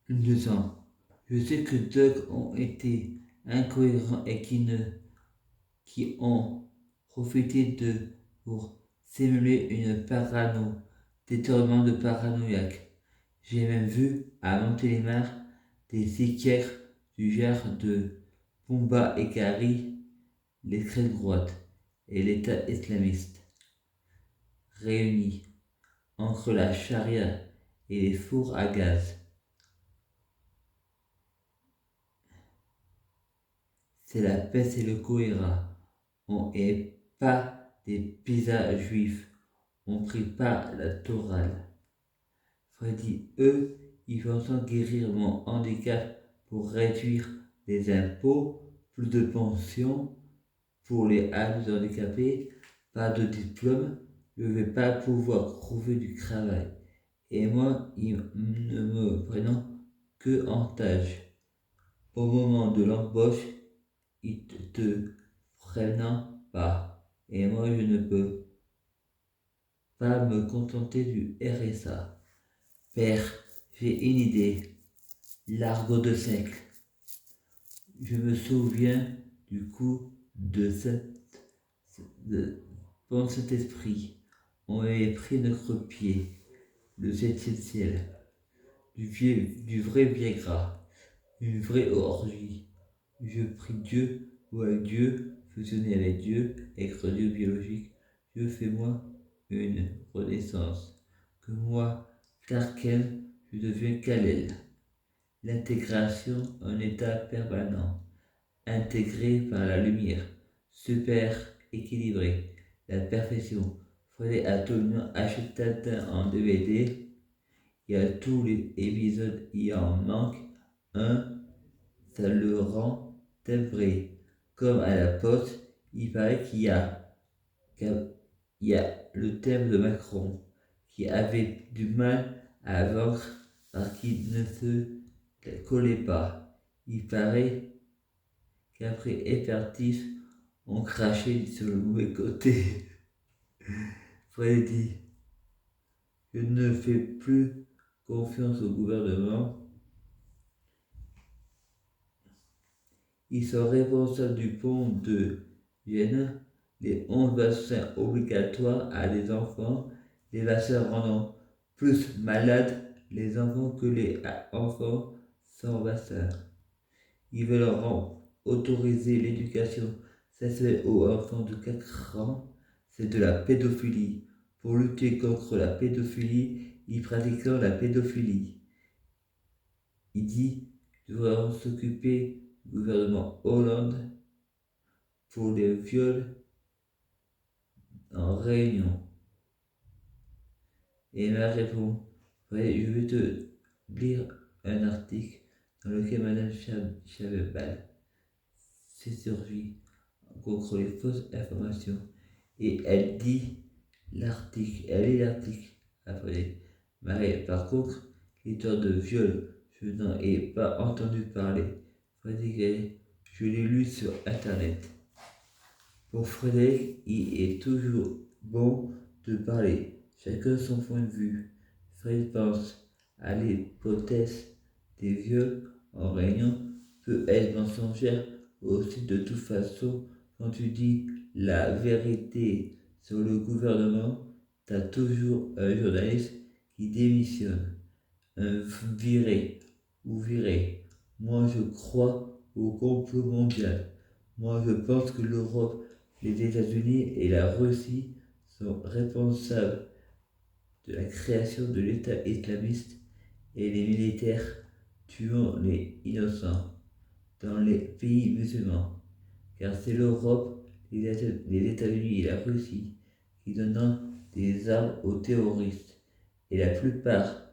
2 ans. Je sais que d'autres ont été incohérents et qui ont profité pour simuler une parano, détournement de paranoïaque. J'ai même vu à Montélimar des psychiatres du genre de Pumba et Kari, l'extrême droite et l'État islamiste, réunis entre la charia et les fours à gaz. C'est la peste et le choléra. On n'est pas des pizzas juifs. On prie pas la Torah. Freddy, eux, ils pensent guérir mon handicap pour réduire les impôts, plus de pensions pour les adultes handicapés, pas de diplôme, je ne vais pas pouvoir trouver du travail. Et moi, ils ne me prennent que en tâche. Au moment de l'embauche, ils te prennent pas. Et moi, je ne peux pas me contenter du RSA. Père, j'ai une idée. L'argot de siècle. Je me souviens du coup de cet esprit. On avait pris notre pied, le septième ciel, du vrai Viagra, une vraie orgie. Je prie Dieu ou avec Dieu, fusionner avec Dieu, être Dieu biologique. Je fais moi une renaissance. Que moi, Clarken, je deviens Kalel. L'intégration en état permanent, intégré par la lumière, super équilibré, la perfection. Fallait absolument acheter en DVD. Il y a tous les épisodes, il en manque un, ça le rend timbré. Comme à la poste, il paraît qu'il y a le thème de Macron qui avait du mal à vaincre parce qu'il ne se collait pas. Il paraît qu'après Hypertif, on crachait sur le mauvais côté. Freddy, je ne fais plus confiance au gouvernement. Ils sont responsables du pont de Vienne, les 11 vaccins obligatoires à des enfants, les vaccins rendant plus malades les enfants que les enfants sans vaccin. Ils veulent autoriser l'éducation sexuelle aux enfants de 4 ans. C'est de la pédophilie. Pour lutter contre la pédophilie, ils pratiquent la pédophilie. Il dit qu'ils devraient s'occuper du gouvernement Hollande pour les viols en réunion. Et il m'a répondu, ouais, je vais te lire un article dans lequel Madame Chabal s'est survie contre les fausses informations. Et elle dit elle lit l'article. Après, Marie, par contre, l'histoire de viol, je n'en ai pas entendu parler. Frédéric, je l'ai lu sur internet. Pour Frédéric, il est toujours bon de parler, chacun son point de vue. Fred pense à l'hypothèse des viols en réunion peut être mensongère aussi de toute façon. Quand tu dis la vérité sur le gouvernement, t'as toujours un journaliste qui démissionne, un viré. Moi je crois au complot mondial. Moi je pense que l'Europe, les États-Unis et la Russie sont responsables de la création de l'État islamiste et les militaires tuant les innocents dans les pays musulmans. Car c'est l'Europe, les États-Unis et la Russie qui donnent des armes aux terroristes. Et la plupart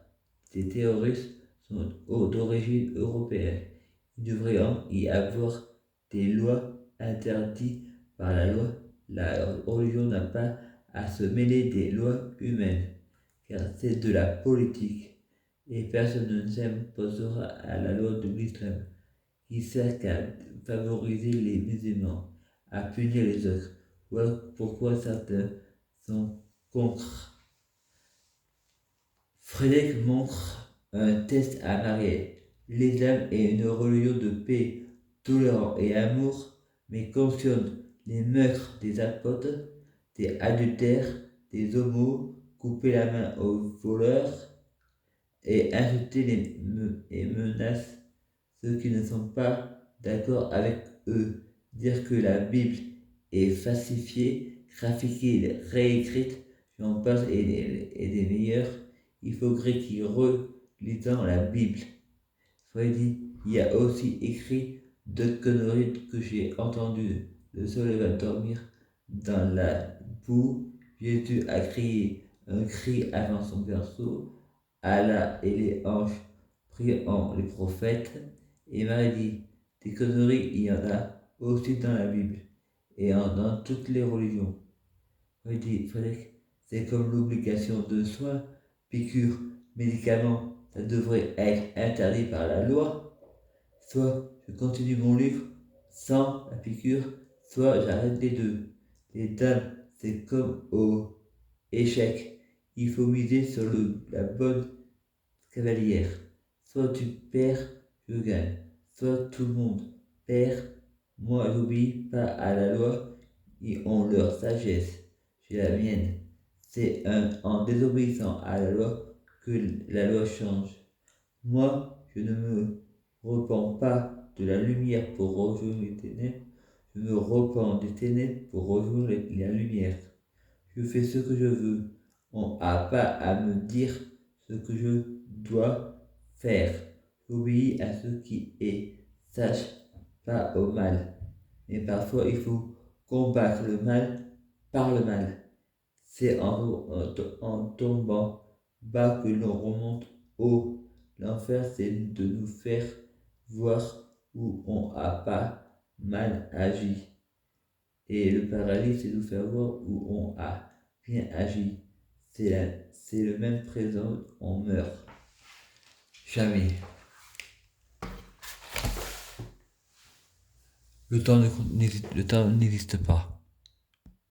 des terroristes sont d'origine européenne. Il devrait y avoir des lois interdites par la loi. La religion n'a pas à se mêler des lois humaines, car c'est de la politique, et personne ne s'imposera à la loi de l'islam, qui sert qu'à favoriser les musulmans, à punir les autres. Voilà pourquoi certains sont contre. Frédéric montre un test à Marielle. l'islam est une religion de paix, tolérance et amour, mais cautionne les meurtres des apôtres, des adultères, des homos, couper la main aux voleurs et insulter et menace ceux qui ne sont pas d'accord avec eux. Dire que la Bible est falsifiée, graphiquée, réécrite, j'en passe et des meilleurs. Il faudrait qu'ils relisent la Bible. Soit dit, il y a aussi écrit d'autres conneries que j'ai entendues. Le soleil va dormir dans la boue. Jésus a crié un cri avant son berceau. Allah et les anges prient en les prophètes. Et Marie dit, des conneries, il y en a aussi dans la Bible et dans toutes les religions. Il dit, Frédéric, c'est comme l'obligation de soins, piqûres, médicaments, ça devrait être interdit par la loi. Soit je continue mon livre sans la piqûre, soit j'arrête les deux. Les dames, c'est comme au échec. Il faut miser sur la bonne cavalière. Soit tu perds, je gagne. Soit tout le monde perd. Moi, j'obéis pas à la loi. Ils ont leur sagesse. J'ai la mienne. C'est en désobéissant à la loi que la loi change. Moi, je ne me repens pas de la lumière pour rejoindre les ténèbres. Je me repens des ténèbres pour rejoindre la lumière. Je fais ce que je veux. On n'a pas à me dire ce que je dois faire. J'obéis à ce qui est sage, pas au mal. Mais parfois, il faut combattre le mal par le mal. C'est en tombant bas que l'on remonte haut. L'enfer, c'est de nous faire voir où on n'a pas mal agi. Et le paradis, c'est de nous faire voir où on a bien agi. C'est le même présent, on meurt. Jamais. Le temps n'existe pas.